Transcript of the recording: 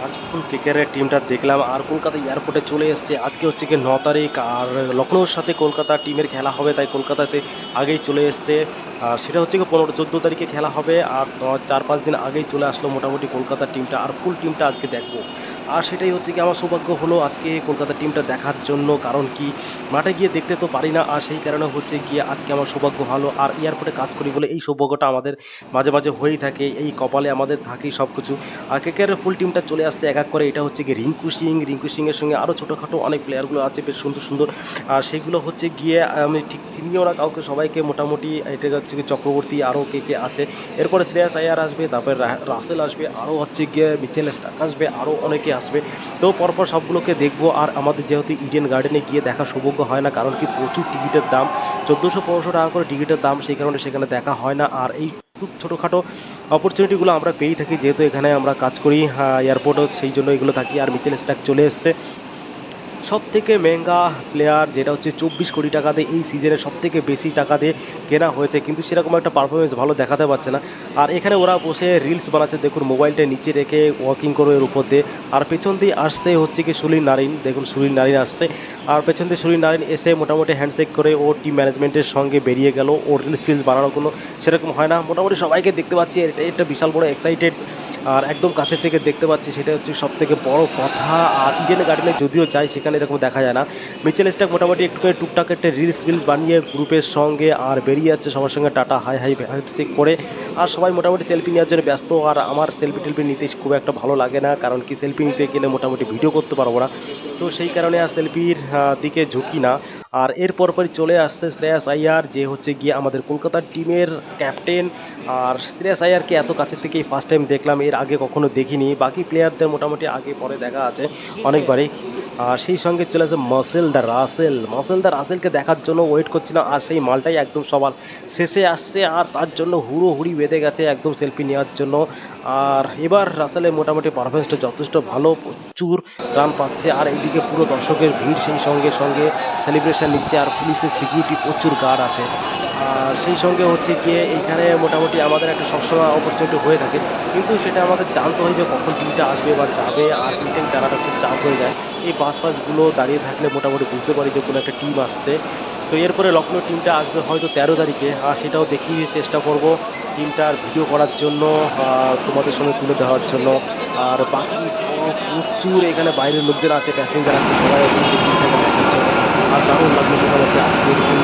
আজ ফুল কেকেআরের টিমটা দেখলাম আর কলকাতা এয়ারপোর্টে চলে এসছে। আজকে হচ্ছে কি 9 তারিখ আর লখনৌর সাথে কলকাতা টিমের খেলা হবে, তাই কলকাতাতে আগেই চলে এসছে। আর সেটা হচ্ছে কি 15-14 তারিখে খেলা হবে আর 4-5 দিন আগেই চলে আসলো মোটামুটি কলকাতা টিমটা, আর ফুল টিমটা আজকে দেখবো। আর সেটাই হচ্ছে কি আমার সৌভাগ্য হলো আজকে কলকাতা টিমটা দেখার জন্য, কারণ কি মাঠে গিয়ে দেখতে তো পারি না, আর সেই কারণে হচ্ছে গিয়ে আজকে আমার সৌভাগ্য হলো। আর এয়ারপোর্টে কাজ করি বলে এই সৌভাগ্যটা আমাদের মাঝে মাঝে হয়েই থাকে, এই কপালে আমাদের থাকেই সব কিছু। আর কেকেআরের ফুল টিমটা চলে আসছে এক এক করে। এটা হচ্ছে গিয়ে রিঙ্কু সিংয়ের সঙ্গে আরও ছোটোখাটো অনেক প্লেয়ারগুলো আছে বেশ সুন্দর সুন্দর। আর সেগুলো হচ্ছে গিয়ে আমি ঠিক চিনিও না কাউকে, সবাইকে মোটামুটি। এটা হচ্ছে গিয়ে চক্রবর্তী, আরও কে কে আছে। এরপরে শ্রেয়াস আয়ার আসবে, তারপরে রাসেল আসবে, আরও হচ্ছে গিয়ে মিচেল স্টার্ক আসবে, আরও অনেকে আসবে। তো পরপর সবগুলোকে দেখবো। আর আমাদের যেহেতু ইডেন গার্ডেনে গিয়ে দেখা সৌভাগ্য হয় না, কারণ কি প্রচুর টিকিটের দাম, 1400-1500 টাকা করে টিকিটের দাম, সেই কারণে সেখানে দেখা হয় না। আর এই ছোটোখাটো অপরচুনিটিগুলো আমরা পেয়েই থাকি, যেহেতু এখানে আমরা কাজ করি এয়ারপোর্টও, সেই জন্য এগুলো থাকি। আর মিচেল স্টার্ক চলে এসছে, সব থেকে মেঙ্গা প্লেয়ার, যেটা হচ্ছে 24 কোটি টাকা দিয়ে এই সিজনে সব থেকে বেশি টাকা দিয়ে কেনা হয়েছে, কিন্তু সেরকম একটা পারফরমেন্স ভালো দেখাতে পারছে না। আর এখানে ওরা বসে রিলস বানাচ্ছে, দেখুন মোবাইলটা নিচে রেখে ওয়াকিং করো এর উপর দিয়ে। আর পেছন দিয়ে আসছে হচ্ছে কি সুনীল নারিন, দেখুন সুনীল নারিন আসছে। আর পেছন দিয়ে সুনীল নারিন এসে মোটামুটি হ্যান্ডশেক করে ও টিম ম্যানেজমেন্টের সঙ্গে বেরিয়ে গেল। ওর রিলস বানানোর কোনো সেরকম হয় না, মোটামুটি সবাইকে দেখতে পাচ্ছি, এটা একটা বিশাল বড় এক্সাইটেড। আর একদম কাছের থেকে দেখতে পাচ্ছি, সেটা হচ্ছে সব থেকে বড় কথা। আর ইডেন গার্ডেনে যদিও যাই, সেখানে এরকম দেখা যায় না। মিচেল স্টার্ক মোটামুটি একটু করে টুকটাক একটা রিলস বানিয়ে গ্রুপের সঙ্গে আর বেরিয়ে যাচ্ছে সবার সঙ্গে টাটা হাই হাই হ্যান্ডশেক করে। আর সবাই মোটামুটি সেলফি নেওয়ার জন্য ব্যস্ত। আর আমার সেলফি টেলফি নিতে খুব একটা ভালো লাগে না, কারণ কি সেলফি নিতে গেলে মোটামুটি ভিডিও করতে পারবো না, তো সেই কারণে আর সেলফির দিকে ঝুঁকি না। আর এর পরপরই চলে আসছে শ্রেয়াস আইয়ার, যে হচ্ছে গিয়ে আমাদের কলকাতার টিমের ক্যাপ্টেন। আর শ্রেয়াস আইয়ারকে এত কাছের থেকেই ফার্স্ট টাইম দেখলাম, এর আগে কখনো দেখিনি। বাকি প্লেয়ারদের মোটামুটি আগে পরে দেখা আছে অনেকবারই। আর সেই সঙ্গে চলে আসে মাসেল দ্য রাসেলকে দেখার জন্য ওয়েট করছিলাম। আর সেই মালটাই একদম সবার শেষে আসছে, আর তার জন্য হুড়োহুড়ি বেঁধে গেছে একদম সেলফি নেওয়ার জন্য। আর এবার রাসেলের মোটামুটি পারফরমেন্সটা যথেষ্ট ভালো, প্রচুর রান পাচ্ছে। আর এইদিকে পুরো দর্শকের ভিড়, সেই সঙ্গে সঙ্গে সেলিব্রেশন নিচ্ছে। আর পুলিশের সিকিউরিটি প্রচুর গার্ড আছে। আর সেই সঙ্গে হচ্ছে গিয়ে এইখানে মোটামুটি আমাদের একটা সবসময় অপরচুনিটি হয়ে থাকে, কিন্তু সেটা আমাদের জানতে হয় যে কখন টিমটা আসবে বা যাবে। আর টিমটাই জানাটা খুব চাপ হয়ে যায়। এই বাসগুলো দাঁড়িয়ে থাকলে মোটামুটি বুঝতে পারি যে কোনো একটা টিম আসছে। তো এরপরে লখনৌ টিমটা আসবে হয়তো 13 তারিখে, আর সেটাও দেখিয়ে চেষ্টা করব টিমটার ভিডিও করার জন্য, তোমাদের সঙ্গে তুলে দেওয়ার জন্য। আর বাকি প্রচুর এখানে বাইরের লোকজন আছে, প্যাসেঞ্জার আছে, সবাই হচ্ছে টিমটাকে দেখার জন্য। আর দারুণ লাগলো মোটামুটি আজকের এই